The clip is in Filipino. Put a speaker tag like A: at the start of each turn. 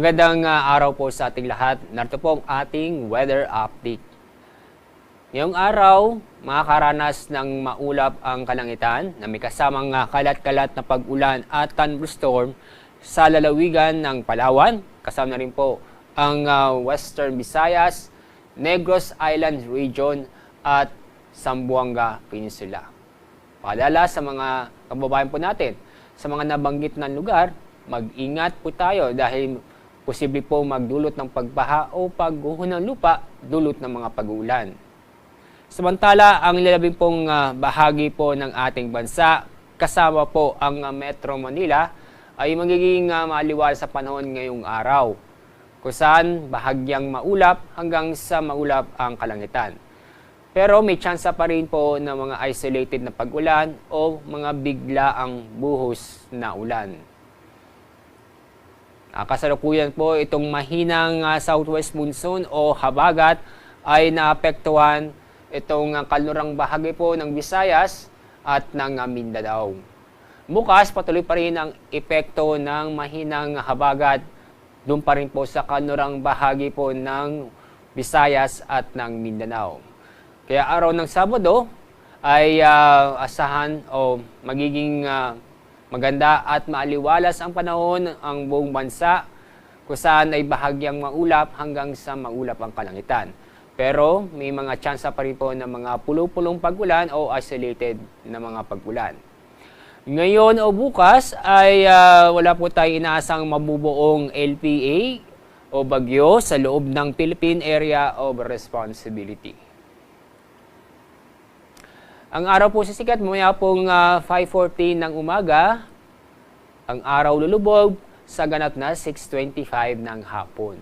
A: Magandang araw po sa ating lahat. Narito po ang ating weather update. Ngayong araw, makakaranas ng maulap ang kalangitan na may kasamang kalat-kalat na pag-ulan at thunderstorm sa lalawigan ng Palawan. Kasama na rin po ang Western Visayas, Negros Island Region at Zamboanga Peninsula. Paalala sa mga kababayan po natin, sa mga nabanggit na lugar, mag-ingat po tayo dahil posible po magdulot ng pagbaha o pagguho ng lupa dulot ng mga pag-uulan. Samantala, ang lalabing pong bahagi po ng ating bansa, kasama po ang Metro Manila, ay magiging maaliwala sa panahon ngayong araw, kung saan bahagyang maulap hanggang sa maulap ang kalangitan. Pero may tsansa pa rin po ng mga isolated na pag-ulan o mga biglaang buhos na ulan. Kasalukuyan po itong mahinang southwest monsoon o habagat ay naapektuhan itong kanlurang bahagi po ng Visayas at ng Mindanao. Bukas patuloy pa rin ang epekto ng mahinang habagat doon pa rin po sa kanlurang bahagi po ng Visayas at ng Mindanao. Kaya araw ng Sabado ay asahan o magiging maganda at maaliwalas ang panahon ang buong bansa kung saan ay bahagyang maulap hanggang sa maulap ang kalangitan. Pero may mga tsansa pa rin po ng mga pulo-pulong pag-ulan o isolated na mga pag-ulan. Ngayon o bukas ay wala po tayong inaasang mabubuong LPA o bagyo sa loob ng Philippine Area of Responsibility. Ang araw po sisikat mamaya pong 5:14 ng umaga. Ang araw lulubog sa ganap na 6:25 ng hapon.